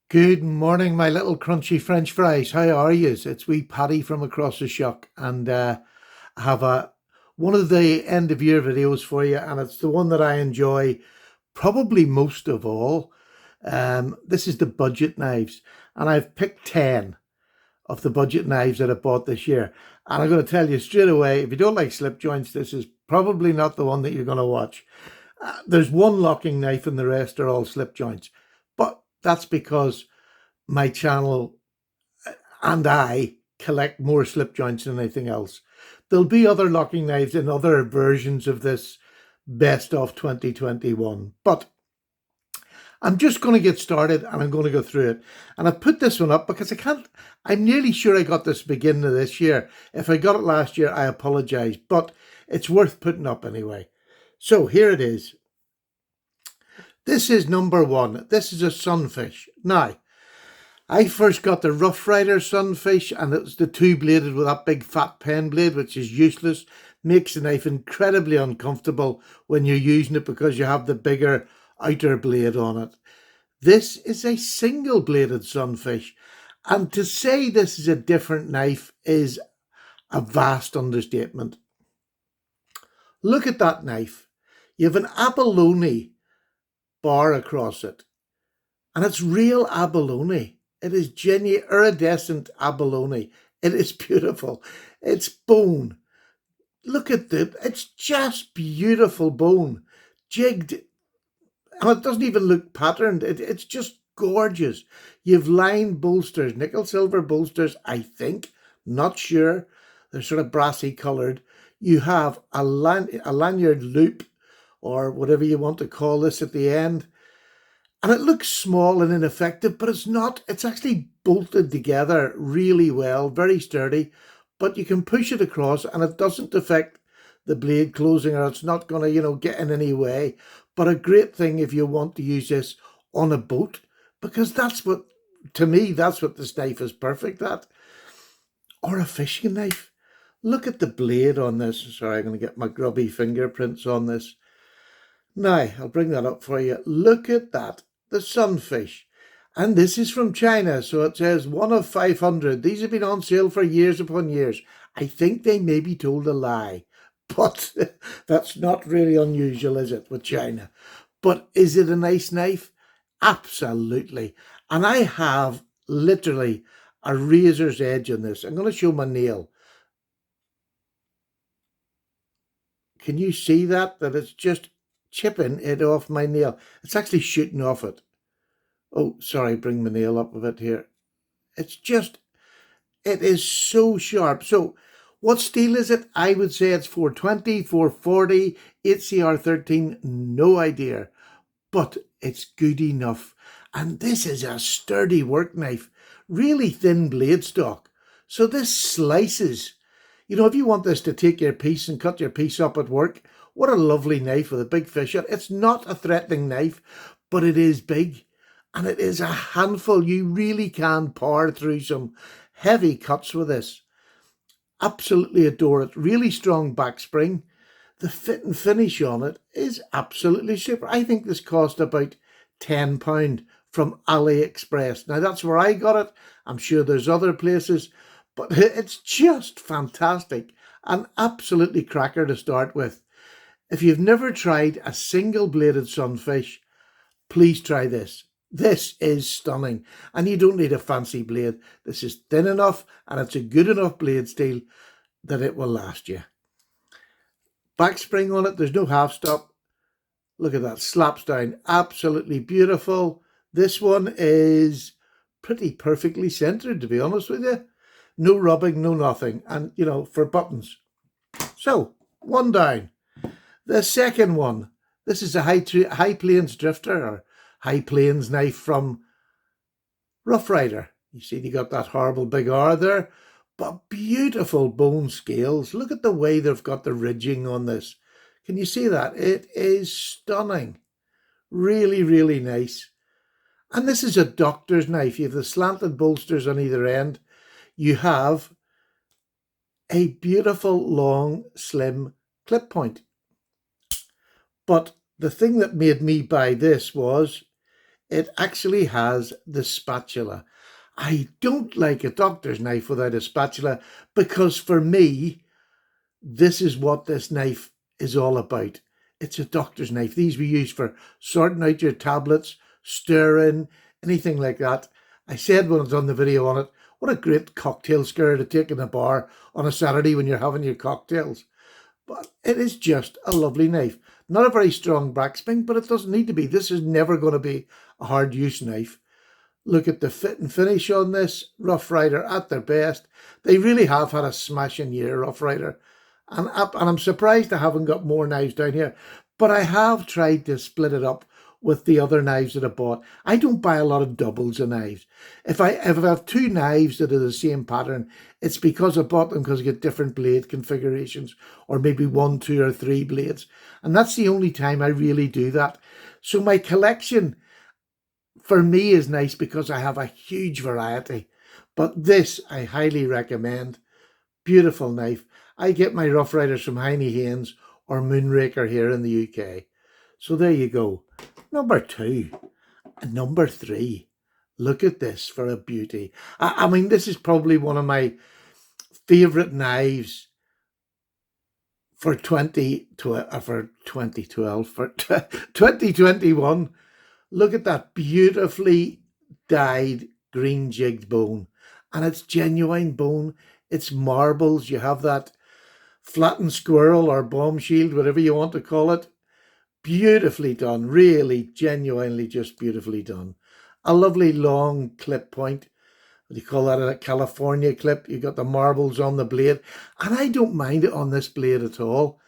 Good morning, my little crunchy French fries. How are yous? It's wee Paddy from across the shuck, and I have a one of the end of year videos for you, and it's the one that I enjoy probably most of all. This is the budget knives, and I've picked 10 of the budget knives that I bought this year. And I'm going to tell you straight away, if you don't like slip joints, this is probably not the one that you're going to watch. There's one locking knife, and the rest are all slip joints, but that's because my channel and I collect more slip joints than anything else. There'll be other locking knives in other versions of this best of 2021, but I'm just going to get started and I'm going to go through it. And I put this one up because I'm nearly sure I got this beginning of this year. If I got it last year, I apologize, but it's worth putting up anyway. So here it is. This is number one. This is a Sunfish. Now, I first got the Rough Rider Sunfish, and it was the two-bladed with that big fat pen blade, which is useless. Makes the knife incredibly uncomfortable when you're using it because you have the bigger outer blade on it. This is a single-bladed Sunfish, and to say this is a different knife is a vast understatement. Look at that knife. You have an abalone bar across it, and it's real abalone. It is genuine iridescent abalone. It is beautiful. It's bone. Look at it. It's just beautiful bone. Jigged. And it doesn't even look patterned. It's just gorgeous. You've lined bolsters, nickel silver bolsters, I think. Not sure. They're sort of brassy coloured. You have a lanyard loop, or whatever you want to call this, at the end. And it looks small and ineffective, but it's not. It's actually bolted together really well, very sturdy, but you can push it across and it doesn't affect the blade closing, or it's not going to, get in any way. But a great thing if you want to use this on a boat, because to me, that's what this knife is perfect at. Or a fishing knife. Look at the blade on this. Sorry, I'm going to get my grubby fingerprints on this. Now, I'll bring that up for you. Look at that, the Sunfish. And this is from China, so it says 1 of 500. These have been on sale for years upon years. I think they may be told a lie, but that's not really unusual, is it, with China? But is it a nice knife? Absolutely. And I have literally a razor's edge on this. I'm going to show my nail. Can you see that? That it's just chipping it off my nail. It's actually shooting off it. Oh, sorry, bring my nail up a bit here. It is so sharp. So what steel is it? I would say it's 420, 440, 8CR13, no idea. But it's good enough. And this is a sturdy work knife, really thin blade stock. So this slices. If you want this to take your piece and cut your piece up at work, what a lovely knife with a big fish on it. It's not a threatening knife, but it is big. And it is a handful. You really can power through some heavy cuts with this. Absolutely adore it. Really strong back spring. The fit and finish on it is absolutely super. I think this cost about £10 from AliExpress. Now, that's where I got it. I'm sure there's other places, but it's just fantastic and absolutely cracker to start with. If you've never tried a single-bladed Sunfish, please try this. This is stunning, and you don't need a fancy blade. This is thin enough, and it's a good enough blade steel that it will last you. Back spring on it, there's no half stop. Look at that, slaps down, absolutely beautiful. This one is pretty perfectly centered, to be honest with you. No rubbing, no nothing, and for buttons. So, one down. The second one, this is a high plains drifter, or high plains knife from Rough Rider. You see, you got that horrible big R there, but beautiful bone scales. Look at the way they've got the ridging on this. Can you see that? It is stunning. Really, really nice. And this is a doctor's knife. You have the slanted bolsters on either end. You have a beautiful, long, slim clip point. But the thing that made me buy this was it actually has the spatula. I don't like a doctor's knife without a spatula because for me, this is what this knife is all about. It's a doctor's knife. These we use for sorting out your tablets, stirring, anything like that. I said when I was on the video on it, what a great cocktail stir to take in a bar on a Saturday when you're having your cocktails. But it is just a lovely knife. Not a very strong backspring, but it doesn't need to be. This is never going to be a hard use knife. Look at the fit and finish on this. Rough Rider at their best. They really have had a smashing year, Rough Rider. And I'm surprised I haven't got more knives down here. But I have tried to split it up with the other knives that I bought. I don't buy a lot of doubles of knives. If I have two knives that are the same pattern, it's because I bought them because I get different blade configurations, or maybe 1, 2, or 3 blades. And that's the only time I really do that. So my collection for me is nice because I have a huge variety. But this I highly recommend. Beautiful knife. I get my Rough Riders from Heine Haynes or Moonraker here in the UK. So there you go. Number 2. And number 3. Look at this for a beauty. I mean, this is probably one of my favourite knives for 2012, for 2021. Look at that beautifully dyed green jigged bone. And it's genuine bone. It's marbles. You have that flattened squirrel or bomb shield, whatever you want to call it. Beautifully done. Really, genuinely just beautifully done. A lovely long clip point. What do you call that? A California clip. You got the marbles on the blade. And I don't mind it on this blade at all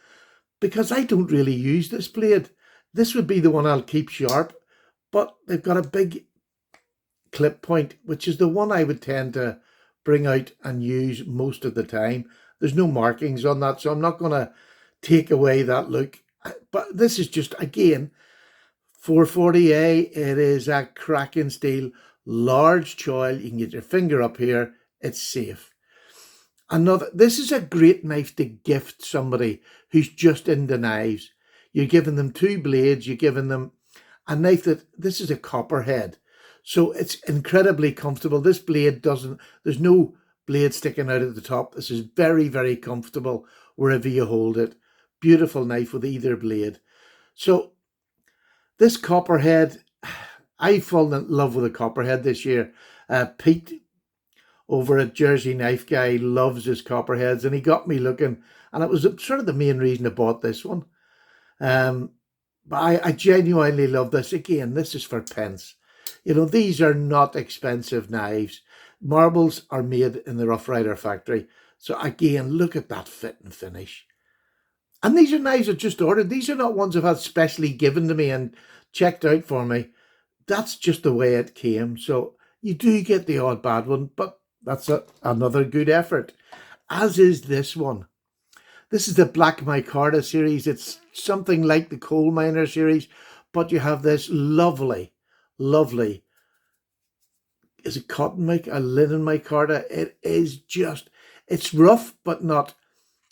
because I don't really use this blade. This would be the one I'll keep sharp. But they've got a big clip point, which is the one I would tend to bring out and use most of the time. There's no markings on that, so I'm not going to take away that look. But this is just, again, 440A. It is a cracking steel, large choil. You can get your finger up here. It's safe. This is a great knife to gift somebody who's just into knives. You're giving them 2 blades. You're giving them a knife this is a copperhead. So it's incredibly comfortable. This blade there's no blade sticking out at the top. This is very, very comfortable wherever you hold it. Beautiful knife with either blade. So this copperhead, I've fallen in love with a copperhead this year. Pete over at Jersey Knife Guy loves his copperheads, and he got me looking, and it was sort of the main reason I bought this one. But I genuinely love this. Again, this is for pence. You know, these are not expensive knives. Marbles are made in the Rough Rider factory. So again, look at that fit and finish. And these are knives I just ordered. These are not ones I've had specially given to me and checked out for me. That's just the way it came. So you do get the odd bad one, but that's another good effort. As is this one. This is the Black Micarta series. It's something like the Coal Miner series, but you have this lovely, lovely, is it cotton mic? A linen micarta. It is just, it's rough, but not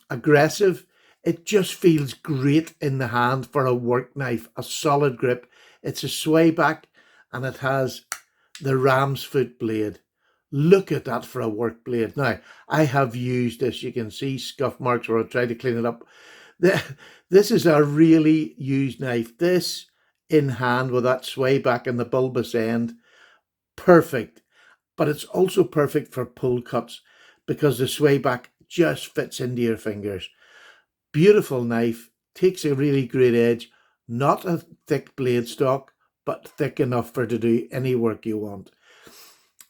aggressive. It just feels great in the hand for a work knife, a solid grip. It's a sway back and it has the ram's foot blade. Look at that for a work blade. Now, I have used this. You can see scuff marks where I tried to clean it up. This is a really used knife. This in hand with that sway back and the bulbous end. Perfect. But it's also perfect for pull cuts because the sway back just fits into your fingers. Beautiful knife. Takes a really great edge. Not a thick blade stock, but thick enough for to do any work you want.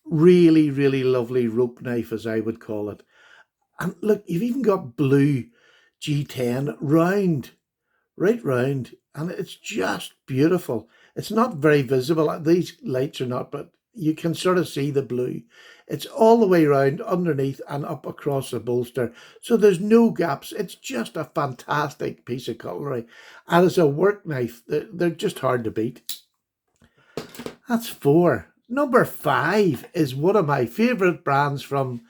Really, really lovely rope knife, as I would call it. And look, you've even got blue G10 round, right round, and it's just beautiful. It's not very visible. These lights are not, but you can sort of see the blue. It's all the way around, underneath and up across the bolster. So there's no gaps. It's just a fantastic piece of cutlery. And as a work knife, they're just hard to beat. That's 4. Number 5 is one of my favourite brands from,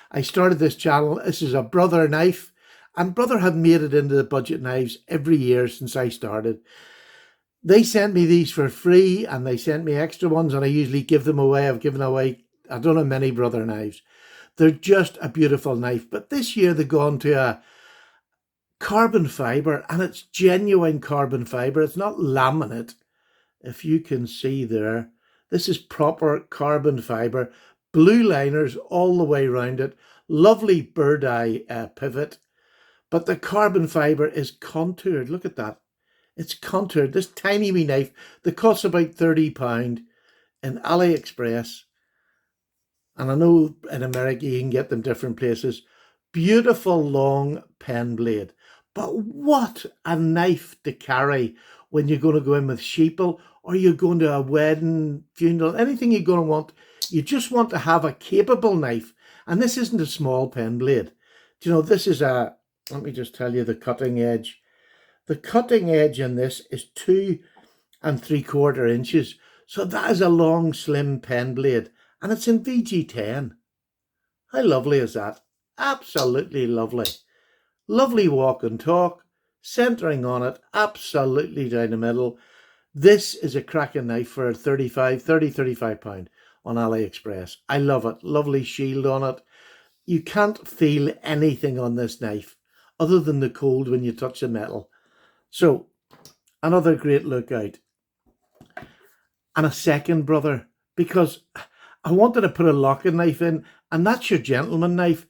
I started this channel. This is a Brother knife. And Brother have made it into the budget knives every year since I started. They sent me these for free, and they sent me extra ones, and I usually give them away. I've given away, I don't know, many brother knives. They're just a beautiful knife. But this year they've gone to a carbon fibre, and it's genuine carbon fibre. It's not laminate. If you can see there, this is proper carbon fibre. Blue liners all the way around it. Lovely bird eye pivot. But the carbon fibre is contoured. Look at that. It's contoured. This tiny wee knife that costs about £30 in AliExpress. And I know in America you can get them different places. Beautiful long pen blade. But what a knife to carry when you're going to go in with sheeple, or you're going to a wedding, funeral, anything you're going to want. You just want to have a capable knife. And this isn't a small pen blade. Do you know, this is a, let me just tell you the cutting edge. The cutting edge in this is 2 3/4 inches. So that is a long, slim pen blade. And it's in VG10. How lovely is that? Absolutely lovely. Lovely walk and talk. Centering on it. Absolutely down the middle. This is a cracking knife for 35 pound on AliExpress. I love it. Lovely shield on it. You can't feel anything on this knife other than the cold when you touch the metal. So, another great lookout. And a second brother, because I wanted to put a locking knife in, and that's your gentleman knife.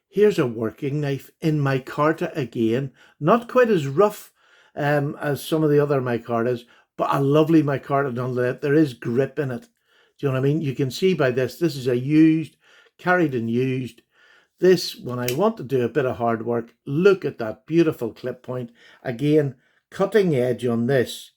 Here's a working knife in micarta again. Not quite as rough as some of the other micartas, but a lovely micarta nonetheless. There is grip in it. Do you know what I mean? You can see by this is a used, carried and used. This, when I want to do a bit of hard work, look at that beautiful clip point. Again, cutting edge on this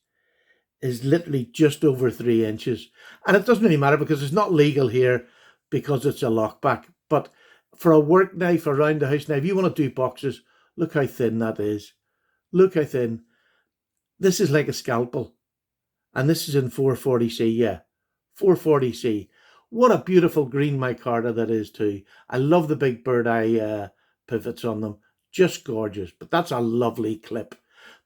is literally just over 3 inches. And it doesn't really matter because it's not legal here because it's a lockback. But for a work knife, around the house knife, you want to do boxes, look how thin that is. Look how thin. This is like a scalpel. And this is in 440C, yeah. 440C. What a beautiful green micarta that is too. I love the big bird eye pivots on them. Just gorgeous. But that's a lovely clip.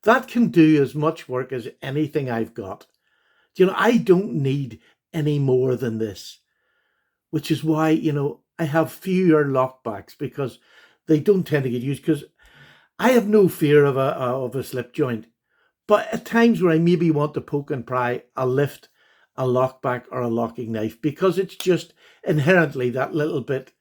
That can do as much work as anything I've got. You know, I don't need any more than this. Which is why, you know, I have fewer lockbacks because they don't tend to get used. Because I have no fear of a slip joint. But at times where I maybe want to poke and pry, I'll lift a lockback or a locking knife because it's just inherently that little bit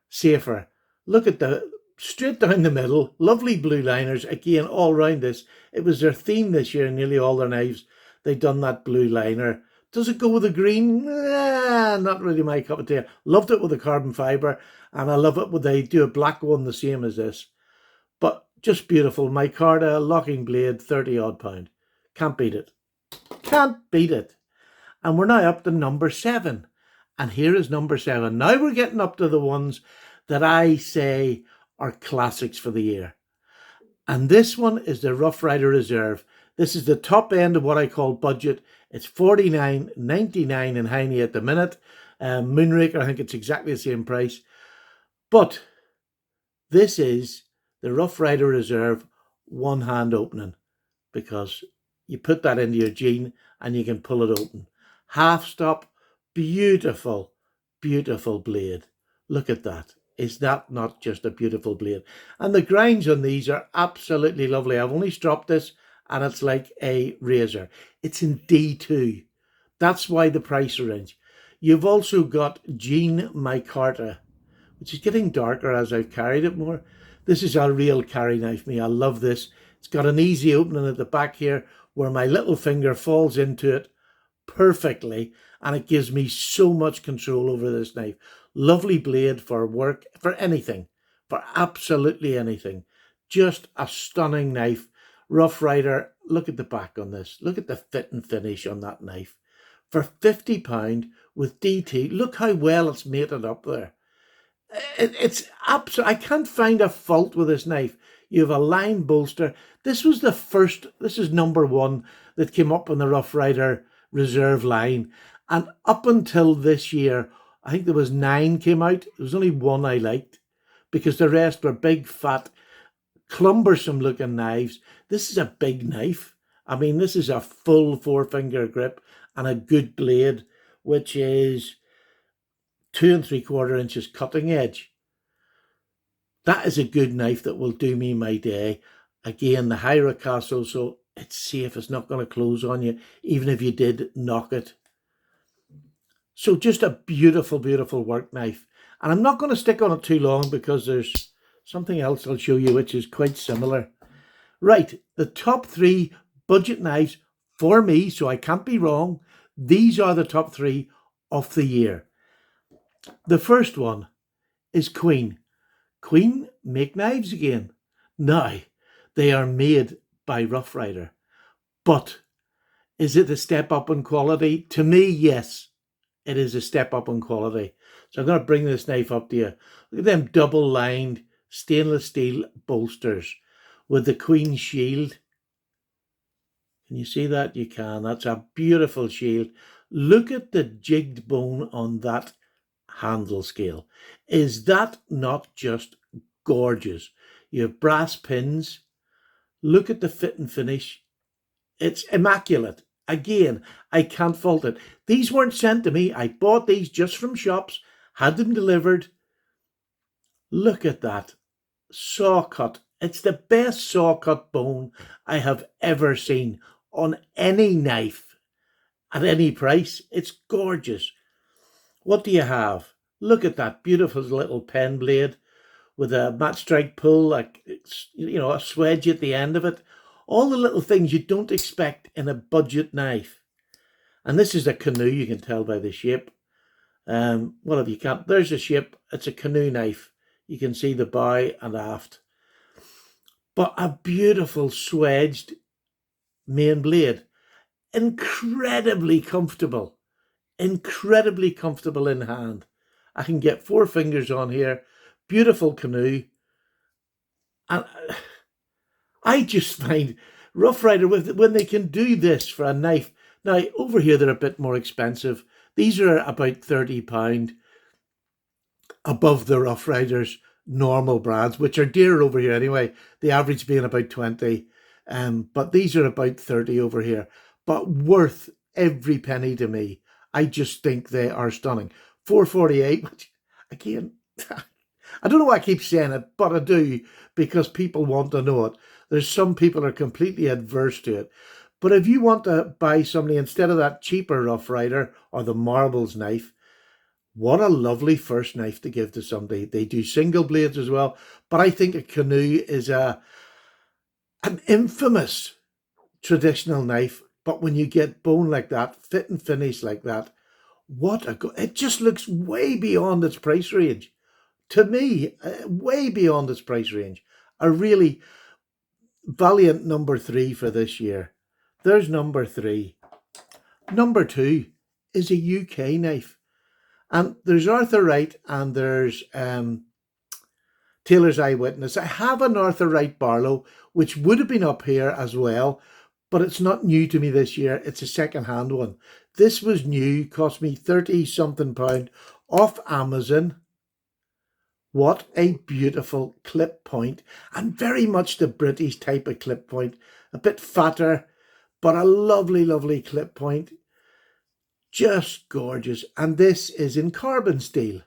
safer. Look at the straight down the middle, lovely blue liners again all around this. It was their theme this year, nearly all their knives. They've done that blue liner. Does it go with the green? Nah, not really my cup of tea. Loved it with the carbon fibre, and I love it when they do a black one the same as this. But just beautiful. Micarta, locking blade, 30 odd pound. Can't beat it. Can't beat it. And we're now up to number 7. And here is number 7. Now we're getting up to the ones that I say are classics for the year. And this one is the Rough Rider Reserve. This is the top end of what I call budget. It's $49.99 in Heine at the minute. Moonraker, I think it's exactly the same price. But this is the Rough Rider Reserve one-hand opening, because you put that into your jean and you can pull it open. Half stop, beautiful, beautiful blade. Look at that. Is that not just a beautiful blade? And the grinds on these are absolutely lovely. I've only stropped this and it's like a razor. It's in D2. That's why the price range. You've also got Jean Micarta, which is getting darker as I've carried it more. This is a real carry knife, me. I love this. It's got an easy opening at the back here where my little finger falls into it perfectly, and it gives me so much control over this knife. Lovely blade for work, for anything, for absolutely anything. Just a stunning knife. Rough Rider, look at the back on this. Look at the fit and finish on that knife. For £50 with DT, look how well it's mated up there. It's absolute. I can't find a fault with this knife. You have a line bolster. This was the first, this is number 1 that came up on the Rough Rider Reserve line. And up until this year, I think there was 9 came out. There was only 1 I liked because the rest were big, fat, cumbersome looking knives. This is a big knife. I mean, this is a full 4-finger grip and a good blade, which is 2 3/4 inches cutting edge. That is a good knife that will do me my day. Again, the high ricasso, so it's safe. It's not going to close on you, even if you did knock it. So just a beautiful, beautiful work knife. And I'm not going to stick on it too long because there's something else I'll show you which is quite similar. Right, the top 3 budget knives for me, so I can't be wrong. These are the top 3 of the year. The first one is Queen. Queen make knives again. Now, they are made by Rough Rider. But is it a step up in quality? To me, yes, it is a step up in quality. So I'm going to bring this knife up to you. Look at them double-lined stainless steel bolsters with the Queen shield. Can you see that? You can. That's a beautiful shield. Look at the jigged bone on that handle scale. Is that not just gorgeous? You have brass pins. Look at the fit and finish. It's immaculate. Again, I can't fault it. These weren't sent to me. I bought these just from shops, had them delivered. Look at that. Saw cut. It's the best saw cut bone I have ever seen on any knife at any price. It's gorgeous. What do you have? Look at that beautiful little pen blade with a match strike pull, like, you know, a swedge at the end of it. All the little things you don't expect in a budget knife. And this is a canoe, you can tell by the shape. Well, if you can't, there's a shape. It's a canoe knife. You can see the bow and aft. But a beautiful swedged main blade. Incredibly comfortable. Incredibly comfortable in hand. I can get 4 fingers on here. Beautiful canoe. And I just find Rough Rider, when they can do this for a knife. Now, over here, they're a bit more expensive. These are about £30 above the Rough Rider's normal brands, which are dearer over here anyway. The average being about 20. But these are about 30 over here. But worth every penny to me. I just think they are stunning. 448, which, again, I don't know why I keep saying it, but I do, because people want to know it. There's some people are completely adverse to it. But if you want to buy somebody instead of that cheaper Rough Rider or the Marbles knife, what a lovely first knife to give to somebody. They do single blades as well. But I think a canoe is an infamous traditional knife. But when you get bone like that, fit and finish like that, it just looks way beyond its price range. To me, way beyond its price range. A really valiant number 3 for this year. There's number 3. Number 2 is a UK knife. And there's Arthur Wright and there's Taylor's Eyewitness. I have an Arthur Wright Barlow, which would have been up here as well, but it's not new to me this year. It's a second-hand one. This was new, cost me 30-something pound off Amazon. What a beautiful clip point, and very much the British type of clip point. A bit fatter, but a lovely, lovely clip point. Just gorgeous. And this is in carbon steel.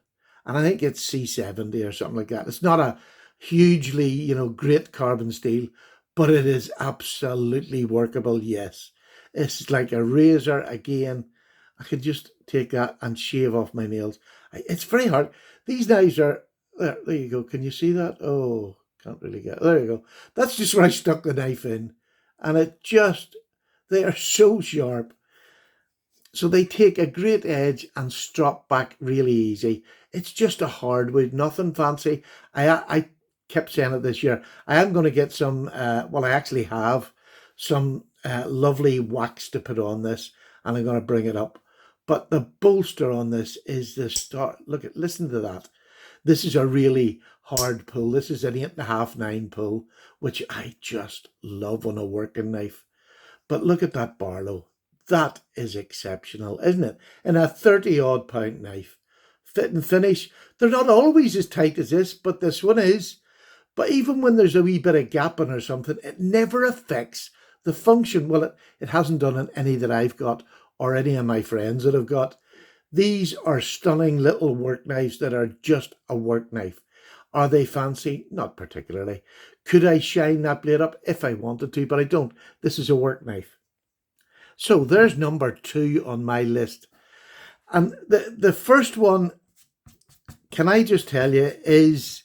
And I think it's C70 or something like that. It's not a hugely, great carbon steel, but it is absolutely workable, yes. It's like a razor again. I could just take that and shave off my nails. It's very hard. These knives are, there you go. Can you see that? Oh, can't really get, there you go. That's just where I stuck the knife in. And they are so sharp. So they take a great edge and strop back really easy. It's just a hardwood, nothing fancy. I kept saying it this year. I am going to get some, I actually have some lovely wax to put on this, and I'm going to bring it up. But the bolster on this is the start. Listen to that. This is a really hard pull. This is an 8.5, 9 pull, which I just love on a working knife. But look at that Barlow. That is exceptional, isn't it? In a 30-odd pound knife. Fit and finish. They're not always as tight as this, but this one is. But even when there's a wee bit of gapping or something, it never affects The function, well, it hasn't done in any that I've got or any of my friends that have got. These are stunning little work knives that are just a work knife. Are they fancy? Not particularly. Could I shine that blade up if I wanted to, but I don't. This is a work knife. So there's number 2 on my list. And the first one, can I just tell you, is,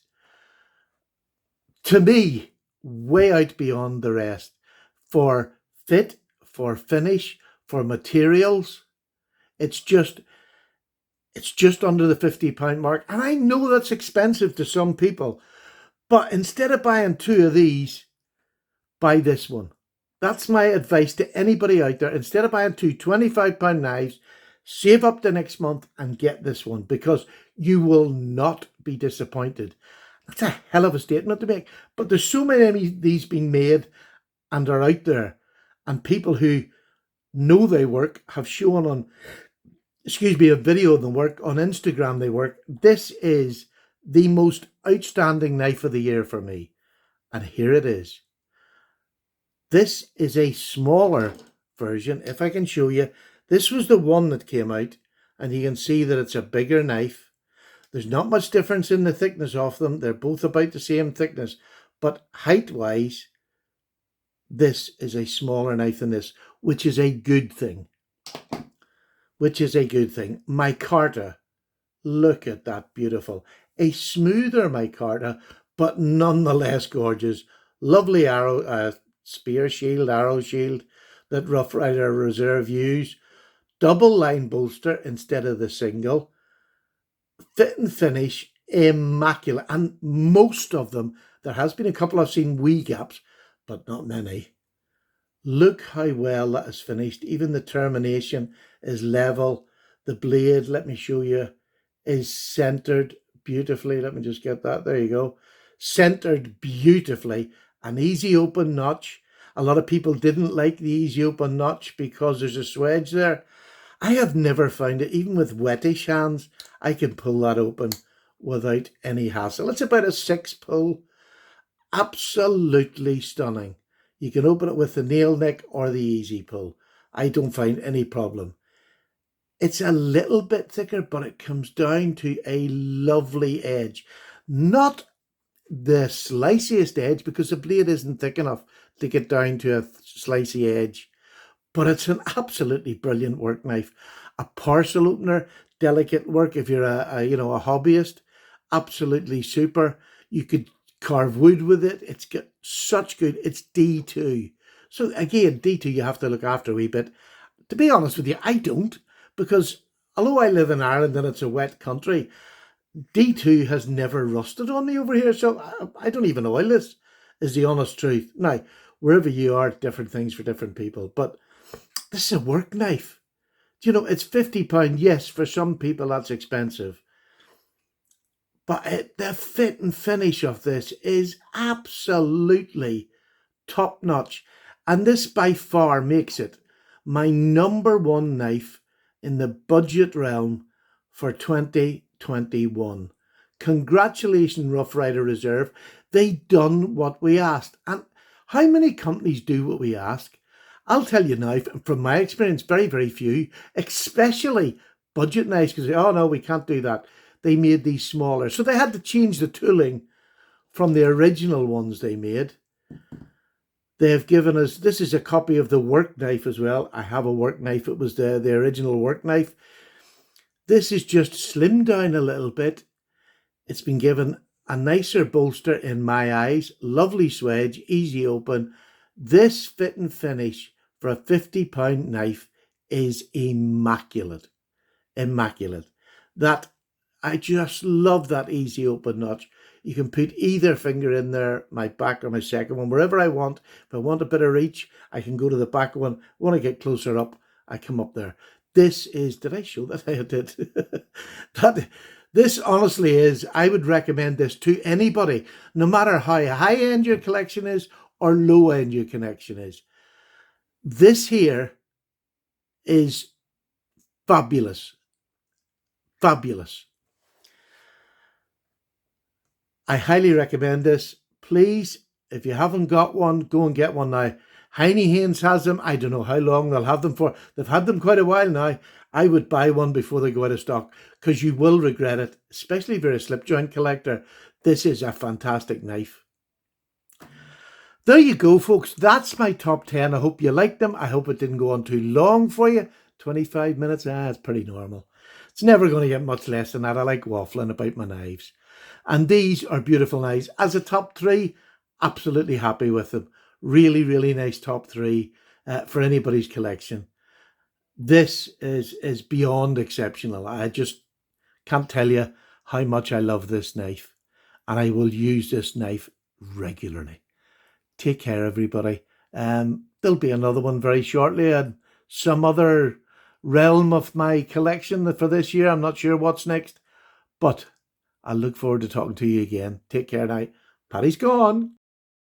to me, way out beyond the rest. For fit, for finish, for materials, it's just under the £50 mark. And I know that's expensive to some people, but instead of buying 2 of these, buy this one. That's my advice to anybody out there. Instead of buying 2 £25 knives, save up the next month and get this one, because you will not be disappointed. That's a hell of a statement to make. But there's so many of these being made and are out there, and people who know they work have shown on, a video of them work on Instagram. They work. This is the most outstanding knife of the year for me. And here it is. This is a smaller version. If I can show you, this was the one that came out, and you can see that it's a bigger knife. There's not much difference in the thickness of them. They're both about the same thickness, but height-wise, this is a smaller knife than this, which is a good thing. Micarta, look at that, beautiful. A smoother micarta, but nonetheless gorgeous. Lovely arrow, spear shield, arrow shield that Rough Rider Reserve use. Double line bolster instead of the single. Fit and finish, immaculate. And most of them, there has been a couple I've seen wee gaps, but not many. Look how well that is finished. Even the termination is level. The blade, let me show you, is centered beautifully. Let me just get that. There you go. Centered beautifully. An easy open notch. A lot of people didn't like the easy open notch because there's a swedge there. I have never found it. Even with wettish hands, I can pull that open without any hassle. It's about a 6 pull. Absolutely stunning. You can open it with the nail nick or the easy pull. I don't find any problem. It's a little bit thicker, but it comes down to a lovely edge. Not the sliciest edge, because the blade isn't thick enough to get down to a slicey edge. But it's an absolutely brilliant work knife. A parcel opener, delicate work if you're a hobbyist. Absolutely super. You could carve wood with it. It's got such good. It's D2. So again, D2 you have to look after a wee bit. To be honest with you, I don't, because although I live in Ireland and it's a wet country, D2 has never rusted on me over here, so I don't even oil this, is the honest truth. Now, wherever you are, different things for different people, but this is a work knife. It's £50. Yes, for some people that's expensive. But the fit and finish of this is absolutely top notch. And this by far makes it my number 1 knife in the budget realm for 2021. Congratulations, Rough Rider Reserve. They done what we asked. And how many companies do what we ask? I'll tell you now, from my experience, very, very few, especially budget knives, because oh no, we can't do that. They made these smaller. So they had to change the tooling from the original ones they made. They have given us, this is a copy of the work knife as well. I have a work knife. It was the original work knife. This is just slimmed down a little bit. It's been given a nicer bolster in my eyes. Lovely swedge, easy open. This fit and finish for a £50 knife is immaculate. Immaculate. That, I just love that easy open notch. You can put either finger in there, my back or my second one, wherever I want. If I want a bit of reach, I can go to the back one. Want to get closer up, I come up there. This is, did I show that? I did. This honestly is, I would recommend this to anybody, no matter how high-end your collection is or low-end your collection is. This here is fabulous. Fabulous. I highly recommend this. Please, if you haven't got one, go and get one now. Heine Haynes has them. I don't know how long they'll have them for. They've had them quite a while now. I would buy one before they go out of stock because you will regret it, especially if you're a slip joint collector. This is a fantastic knife. There you go, folks. That's my top 10. I hope you liked them. I hope it didn't go on too long for you. 25 minutes, it's pretty normal. It's never going to get much less than that. I like waffling about my knives. And these are beautiful knives. As a top 3, absolutely happy with them. Really, really nice top 3 for anybody's collection. This is beyond exceptional. I just can't tell you how much I love this knife. And I will use this knife regularly. Take care, everybody. There'll be another one very shortly and some other realm of my collection for this year. I'm not sure what's next, but I look forward to talking to you again. Take care now. Paddy's gone.